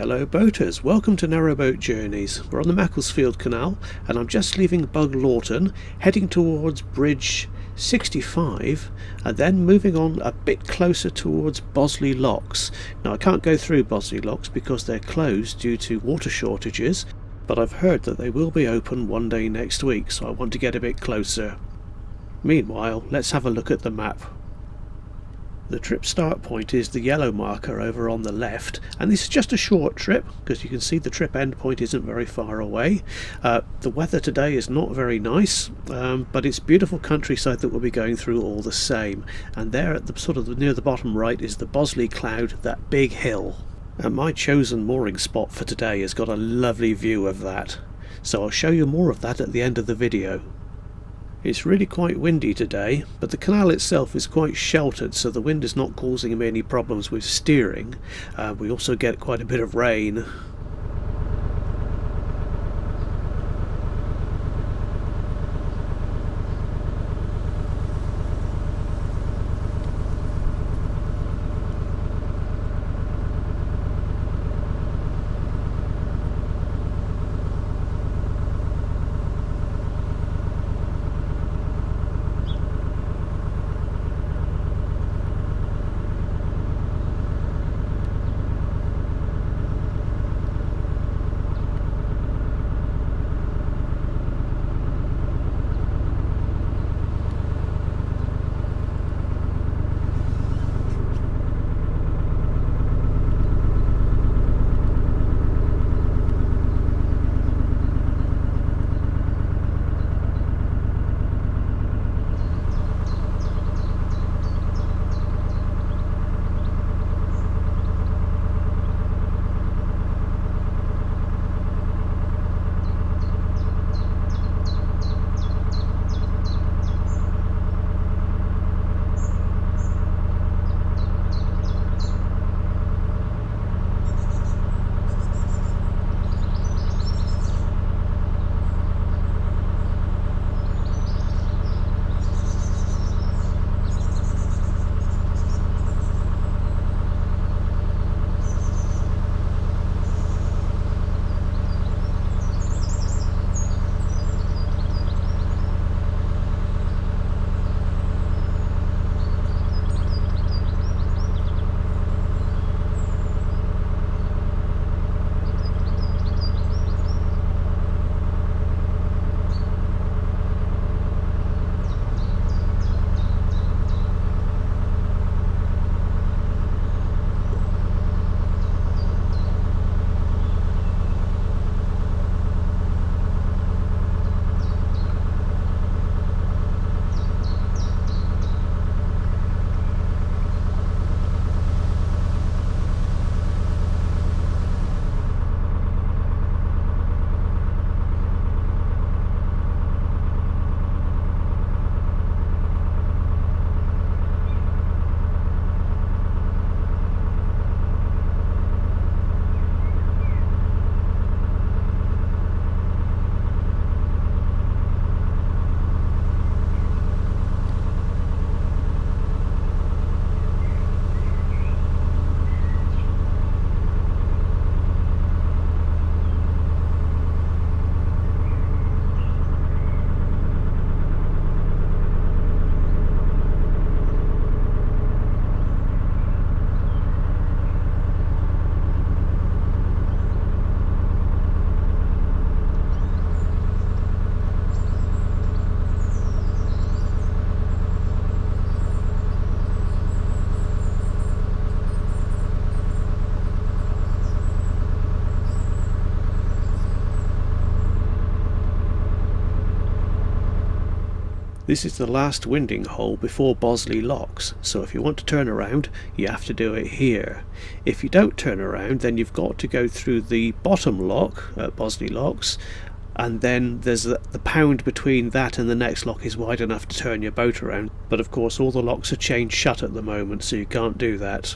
Hello boaters, welcome to Narrowboat Journeys. We're on the Macclesfield canal and I'm just leaving Buglawton, heading towards bridge 65 and then moving on a bit closer towards Bosley locks. Now I can't go through Bosley locks because they're closed due to water shortages, but I've heard that they will be open one day next week, so I want to get a bit closer. Meanwhile, let's have a look at the map. The trip start point is the yellow marker over on the left, and this is just a short trip because you can see the trip end point isn't very far away. The weather today is not very nice, but it's beautiful countryside that we'll be going through all the same. And there at the sort of near the bottom right is the Bosley Cloud, that big hill. And my chosen mooring spot for today has got a lovely view of that, so I'll show you more of that at the end of the video. It's really quite windy today, but the canal itself is quite sheltered, so the wind is not causing me any problems with steering. We also get quite a bit of rain. This is the last winding hole before Bosley locks, so if you want to turn around you have to do it here. If you don't turn around, then you've got to go through the bottom lock at Bosley locks, and then there's the pound between that and the next lock is wide enough to turn your boat around, but of course all the locks are chained shut at the moment, so you can't do that.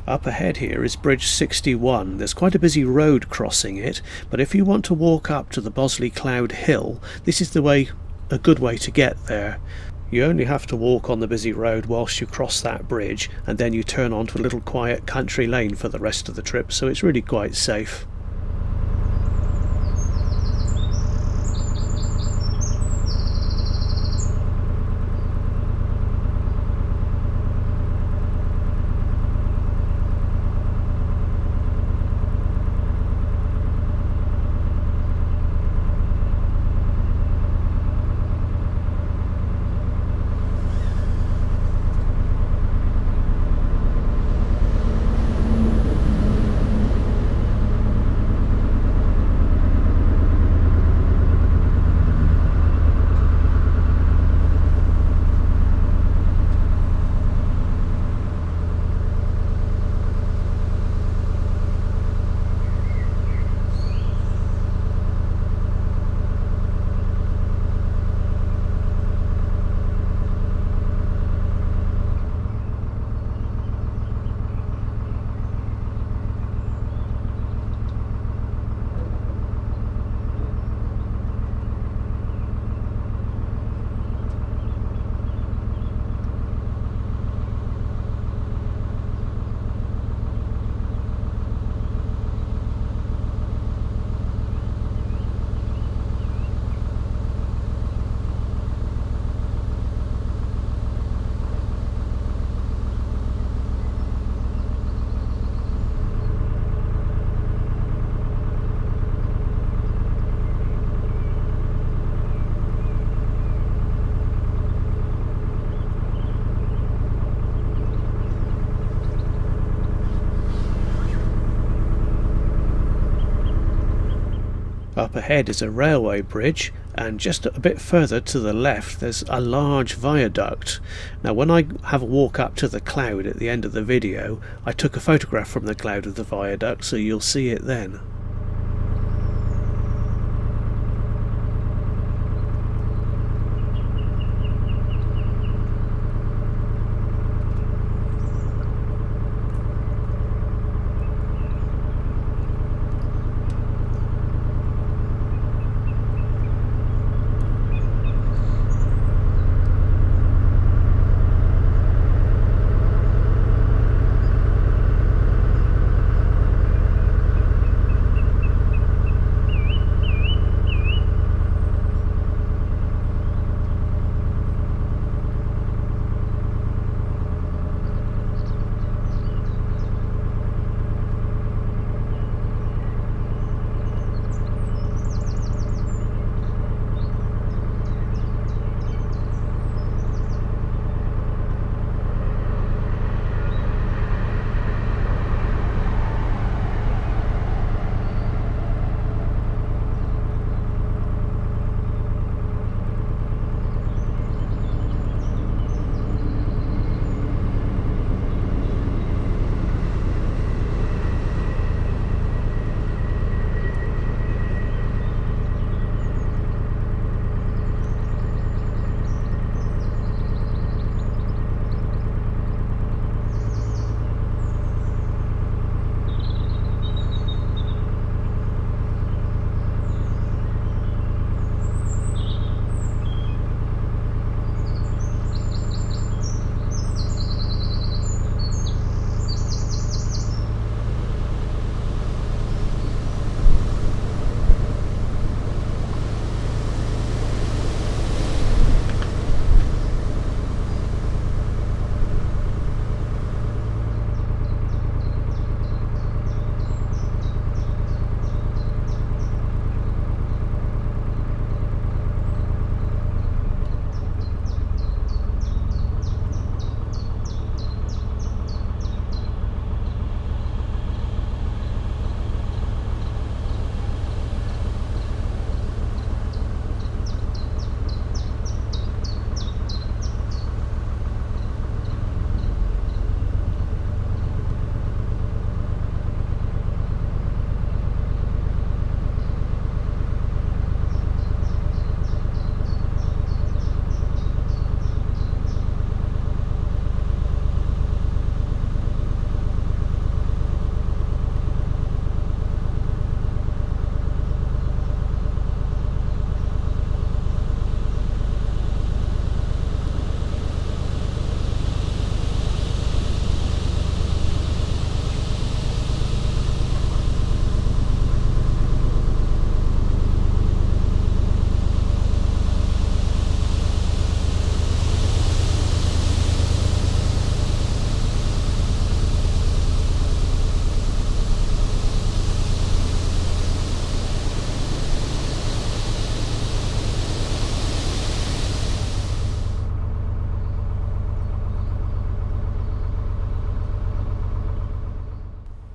Up ahead here is Bridge 61. There's quite a busy road crossing it, but if you want to walk up to the Bosley Cloud Hill, this is a good way to get there. You only have to walk on the busy road whilst you cross that bridge, and then you turn onto a little quiet country lane for the rest of the trip, so it's really quite safe. Up ahead is a railway bridge, and just a bit further to the left there's a large viaduct. Now when I have a walk up to the cloud at the end of the video, I took a photograph from the cloud of the viaduct, so you'll see it then.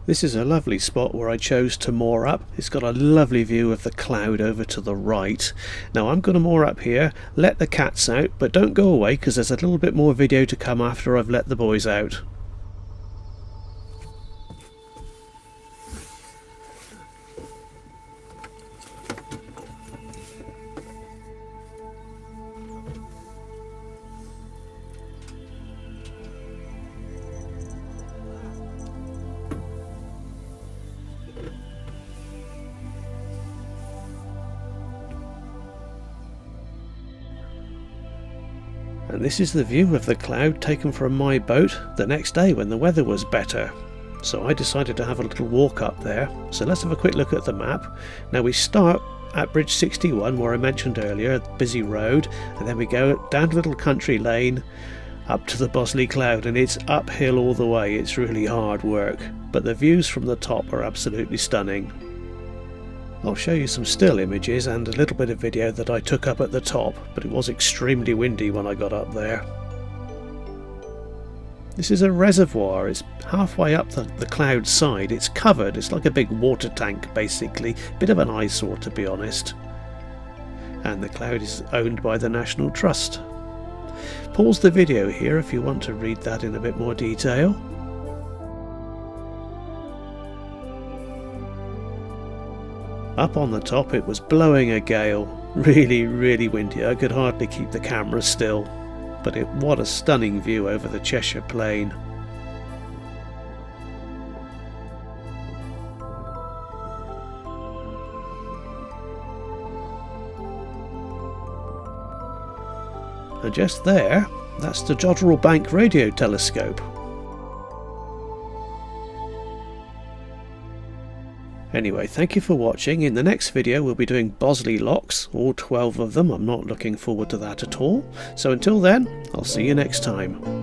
This is a lovely spot where I chose to moor up. It's got a lovely view of the cloud over to the right. Now I'm going to moor up here, let the cats out, but don't go away because there's a little bit more video to come after I've let the boys out. And this is the view of the cloud taken from my boat the next day when the weather was better. So I decided to have a little walk up there. So let's have a quick look at the map. Now we start at Bridge 61 where I mentioned earlier, busy road, and then we go down a little country lane up to the Bosley cloud, and it's uphill all the way. It's really hard work, but the views from the top are absolutely stunning. I'll show you some still images and a little bit of video that I took up at the top, but it was extremely windy when I got up there. This is a reservoir. It's halfway up the cloud side. It's covered. It's like a big water tank basically. Bit of an eyesore to be honest. And the cloud is owned by the National Trust. Pause the video here if you want to read that in a bit more detail. Up on the top it was blowing a gale, really windy. I could hardly keep the camera still, but what a stunning view over the Cheshire Plain. And just there, that's the Jodrell Bank radio telescope. Anyway, thank you for watching. In the next video we'll be doing Bosley locks, all 12 of them. I'm not looking forward to that at all. So until then, I'll see you next time.